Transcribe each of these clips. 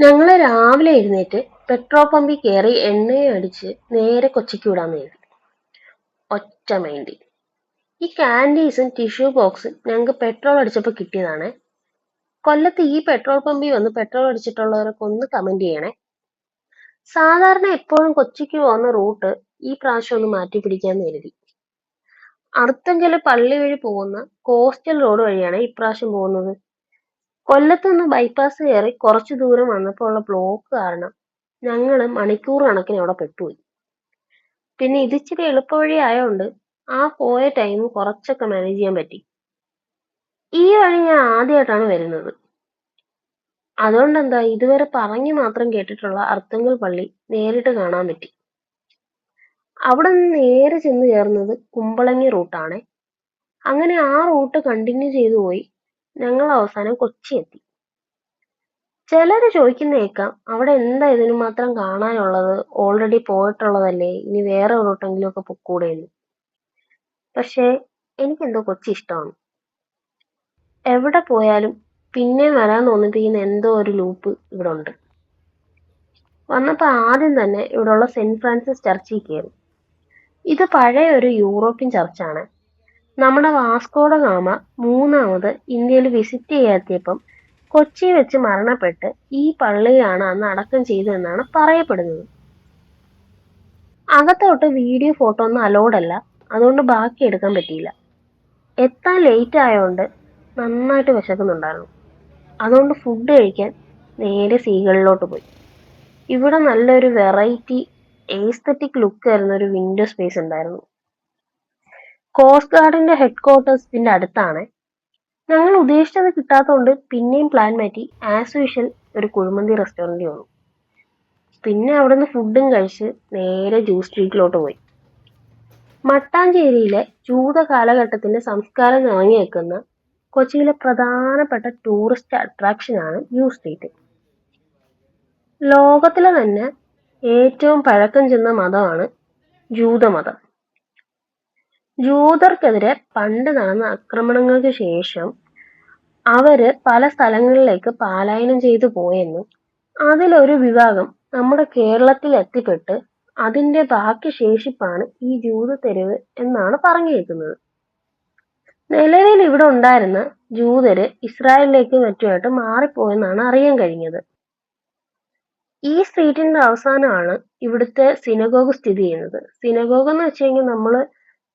ഞങ്ങള് രാവിലെ എഴുന്നേറ്റ് പെട്രോൾ പമ്പിൽ കയറി എണ്ണയും അടിച്ച് നേരെ കൊച്ചിക്ക് വിടാന്ന് കരുതി. ഒറ്റ മൈൻഡ്. ഈ കാൻഡീസും ടിഷ്യൂ ബോക്സും ഞങ്ങൾക്ക് പെട്രോൾ അടിച്ചപ്പോ കിട്ടിയതാണ്. കൊല്ലത്ത് ഈ പെട്രോൾ പമ്പിൽ വന്ന് പെട്രോൾ അടിച്ചിട്ടുള്ളവരൊക്കെ ഒന്ന് കമന്റ് ചെയ്യണേ. സാധാരണ എപ്പോഴും കൊച്ചിക്ക് പോകുന്ന റൂട്ട് ഈ പ്രാവശ്യം ഒന്ന് മാറ്റി പിടിക്കാന്ന് കരുതി. അർത്തുങ്കല് പള്ളി വഴി പോകുന്ന കോസ്റ്റൽ റോഡ് വഴിയാണ് ഇപ്രാവശ്യം പോകുന്നത്. കൊല്ലത്തുനിന്ന് ബൈപ്പാസ് കയറി കുറച്ചു ദൂരം വന്നപ്പോൾ ഉള്ള ബ്ലോക്ക് കാരണം ഞങ്ങള് മണിക്കൂർ കണക്കിന് അവിടെ പെട്ടുപോയി. പിന്നെ ഇതിച്ചിരി എളുപ്പവഴി ആയോണ്ട് ആ പോയ ടൈം കുറച്ചൊക്കെ മാനേജ് ചെയ്യാൻ പറ്റി. ഈ വഴി ഞാൻ ആദ്യമായിട്ടാണ് വരുന്നത്. അതുകൊണ്ടെന്താ ഇതുവരെ പറഞ്ഞു മാത്രം കേട്ടിട്ടുള്ള അർത്തുങ്കൽ പള്ളി നേരിട്ട് കാണാൻ പറ്റി. അവിടെ നിന്ന് നേരെ ചെന്ന് കയറുന്നത് കുമ്പളങ്ങി റൂട്ടാണ്. അങ്ങനെ ആ റൂട്ട് കണ്ടിന്യൂ ചെയ്തു പോയി ഞങ്ങൾ അവസാനം കൊച്ചി എത്തി. ചിലര് ചോദിക്കുന്ന കേൾക്കാം, അവിടെ എന്താ ഇതിനു മാത്രം കാണാനുള്ളത്? ഓൾറെഡി പോയിട്ടുള്ളതല്ലേ, ഇനി വേറെ റൂട്ടെങ്കിലും ഒക്കെ പൊക്കൂടെയെന്ന്. പക്ഷേ എനിക്കെന്തോ കൊച്ചി ഇഷ്ടമാണ്. എവിടെ പോയാലും പിന്നെയും വരാൻ തോന്നിപ്പിക്കുന്ന എന്തോ ഒരു ലൂപ്പ് ഇവിടെ ഉണ്ട്. വന്നപ്പോൾ ആദ്യം തന്നെ ഇവിടെയുള്ള സെന്റ് ഫ്രാൻസിസ് ചർച്ചിൽ കയറി. ഇത് പഴയ ഒരു യൂറോപ്യൻ ചർച്ചാണ്. നമ്മുടെ വാസ്കോഡ ഗാമ മൂന്നാമത് ഇന്ത്യയിൽ വിസിറ്റ് ചെയ്യാത്തിയപ്പം കൊച്ചി വെച്ച് മരണപ്പെട്ട് ഈ പള്ളിയാണ് അന്ന് അടക്കം ചെയ്തതെന്നാണ് പറയപ്പെടുന്നത്. അകത്തോട്ട് വീഡിയോ ഫോട്ടോ ഒന്നും അലൗഡ് അല്ല, അതുകൊണ്ട് ബാക്കി എടുക്കാൻ പറ്റിയില്ല. എത്താൻ ലേറ്റ് ആയതുകൊണ്ട് നന്നായിട്ട് വിശക്കുന്നുണ്ടായിരുന്നു. അതുകൊണ്ട് ഫുഡ് കഴിക്കാൻ നേരെ സീകളിലോട്ട് പോയി. ഇവിടെ നല്ലൊരു വെറൈറ്റി എസ്തറ്റിക് ലുക്ക് വരുന്ന ഒരു വിൻഡോ സ്പേസ് ഉണ്ടായിരുന്നു. കോസ്റ്റ് ഗാർഡിന്റെ ഹെഡ് ക്വാർട്ടേഴ്സ് ഇതിന്റെ അടുത്താണ്. ഞങ്ങൾ ഉദ്ദേശിച്ചത് കിട്ടാത്തതുകൊണ്ട് പിന്നെയും പ്ലാൻ മാറ്റി ആസ് യൂഷ്വൽ ഒരു കുഴിമന്തി റെസ്റ്റോറന്റിൽ വന്നു. പിന്നെ അവിടുന്ന് ഫുഡും കഴിച്ച് നേരെ ജ്യൂസ് സ്ട്രീറ്റിലോട്ട് പോയി. മട്ടാഞ്ചേരിയിലെ ജൂത കാലഘട്ടത്തിന്റെ സംസ്കാരം നിറഞ്ഞു നിൽക്കുന്ന കൊച്ചിയിലെ പ്രധാനപ്പെട്ട ടൂറിസ്റ്റ് അട്രാക്ഷനാണ് ജ്യൂസ് സ്ട്രീറ്റ്. ലോകത്തിലെ തന്നെ ഏറ്റവും പഴക്കം ചെന്ന മതമാണ് ജൂതമതം. ജൂതർക്കെതിരെ പണ്ട് നടന്ന ആക്രമണങ്ങൾക്ക് ശേഷം അവര് പല സ്ഥലങ്ങളിലേക്ക് പലായനം ചെയ്തു പോയെന്നും അതിലൊരു വിഭാഗം നമ്മുടെ കേരളത്തിൽ എത്തിപ്പെട്ട് അതിന്റെ ബാക്കി ശേഷിപ്പാണ് ഈ ജൂത തെരുവ് എന്നാണ് പറഞ്ഞു കേൾക്കുന്നത്. നിലവിൽ ഇവിടെ ഉണ്ടായിരുന്ന ജൂതര് ഇസ്രായേലിലേക്ക് മറ്റുമായിട്ട് മാറിപ്പോയെന്നാണ് അറിയാൻ കഴിഞ്ഞത്. ഈ സ്ട്രീറ്റിന്റെ അവസാനമാണ് ഇവിടുത്തെ സിനഗോഗ് സ്ഥിതി ചെയ്യുന്നത്. സിനഗോഗ് എന്ന് വെച്ച് കഴിഞ്ഞാൽ നമ്മള്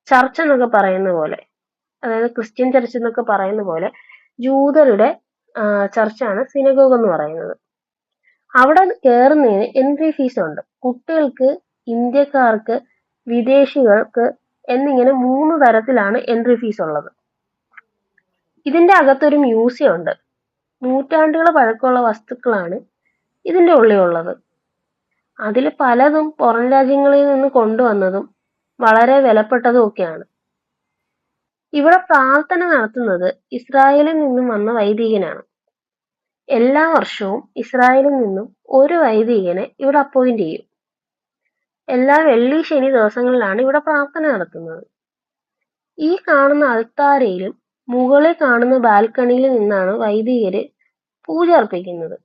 ചർച്ച് എന്നൊക്കെ പറയുന്ന പോലെ, അതായത് ക്രിസ്ത്യൻ ചർച്ച് എന്നൊക്കെ പറയുന്ന പോലെ ജൂതരുടെ ചർച്ചാണ് സിനഗോഗ് എന്ന് പറയുന്നത്. അവിടെ കയറുന്നതിന് എൻട്രി ഫീസ് ഉണ്ട്. കുട്ടികൾക്ക്, ഇന്ത്യക്കാർക്ക്, വിദേശികൾക്ക് എന്നിങ്ങനെ 3 തരത്തിലാണ് എൻട്രി ഫീസ് ഉള്ളത്. ഇതിന്റെ അകത്തൊരു മ്യൂസിയം ഉണ്ട്. നൂറ്റാണ്ടുകൾ പഴക്കമുള്ള വസ്തുക്കളാണ് ഇതിന്റെ ഉള്ളിലുള്ളത്. അതിൽ പലതും പുറം രാജ്യങ്ങളിൽ നിന്ന് കൊണ്ടുവന്നതും വളരെ വിലപ്പെട്ടതും ഒക്കെയാണ്. ഇവിടെ പ്രാർത്ഥന നടത്തുന്നത് ഇസ്രായേലിൽ നിന്നും വന്ന വൈദികനാണ്. എല്ലാ വർഷവും ഇസ്രായേലിൽ നിന്നും ഒരു വൈദികനെ ഇവിടെ അപ്പോയിന്റ് ചെയ്യും. എല്ലാ വെള്ളി ശനി ദിവസങ്ങളിലാണ് ഇവിടെ പ്രാർത്ഥന നടത്തുന്നത്. ഈ കാണുന്ന അൾത്താരയിലും മുകളിൽ കാണുന്ന ബാൽക്കണിയിൽ നിന്നാണ് വൈദികര് പൂജ അർപ്പിക്കുന്നത്.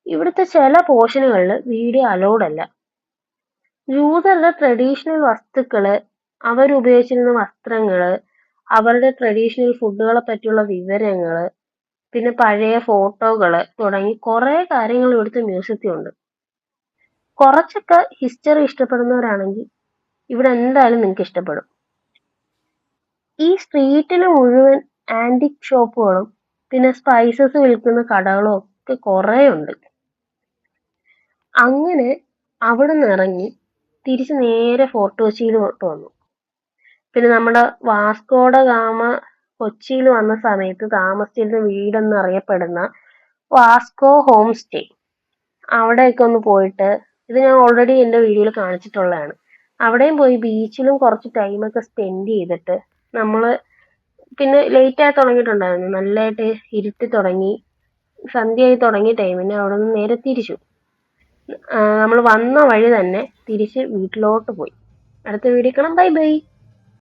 ഇവിടുത്തെ ചില പോർഷനുകളിൽ വീഡിയോ അലൗഡ് അല്ല. ജൂതരുടെ ട്രഡീഷണൽ വസ്തുക്കള്, അവരുപയോഗിച്ചിരുന്ന വസ്ത്രങ്ങള്, അവരുടെ ട്രഡീഷണൽ ഫുഡുകളെ പറ്റിയുള്ള വിവരങ്ങള്, പിന്നെ പഴയ ഫോട്ടോകള് തുടങ്ങി കുറെ കാര്യങ്ങൾ ഇവിടുത്തെ മ്യൂസിയത്തിൽ ഉണ്ട്. കുറച്ചൊക്കെ ഹിസ്റ്ററി ഇഷ്ടപ്പെടുന്നവരാണെങ്കിൽ ഇവിടെ എന്തായാലും നിങ്ങൾക്ക് ഇഷ്ടപ്പെടും. ഈ സ്ട്രീറ്റിന് മുഴുവൻ ആന്റിക് ഷോപ്പുകളും പിന്നെ സ്പൈസസ് വിൽക്കുന്ന കടകളും ഒക്കെ കുറെ ഉണ്ട്. അങ്ങനെ അവിടെ നിന്ന് ഇറങ്ങി തിരിച്ച് നേരെ ഫോർട്ട് കൊച്ചിയിലോട്ട് വന്നു. പിന്നെ നമ്മുടെ വാസ്കോഡ ഗാമ കൊച്ചിയിൽ വന്ന സമയത്ത് താമസിച്ചിരുന്ന വീടെന്നറിയപ്പെടുന്ന വാസ്കോ ഹോം സ്റ്റേ, അവിടെയൊക്കെ ഒന്ന് പോയിട്ട്, ഇത് ഞാൻ ഓൾറെഡി എൻ്റെ വീഡിയോയിൽ കാണിച്ചിട്ടുള്ളതാണ്. അവിടെയും പോയി ബീച്ചിലും കുറച്ച് ടൈമൊക്കെ സ്പെൻഡ് ചെയ്തിട്ട് നമ്മള് പിന്നെ ലേറ്റ് ആയി തുടങ്ങിയിട്ടുണ്ടായിരുന്നു. നല്ലതായിട്ട് ഇരുട്ടി തുടങ്ങി, സന്ധ്യയായി തുടങ്ങിയ ടൈമിന് അവിടെ നിന്ന് നേരെ തിരിച്ചു. നമ്മൾ വന്ന വഴി തന്നെ തിരിച്ച് വീട്ടിലോട്ട് പോയി. അടുത്ത വീഡിയോ കാണാം. Bye bye.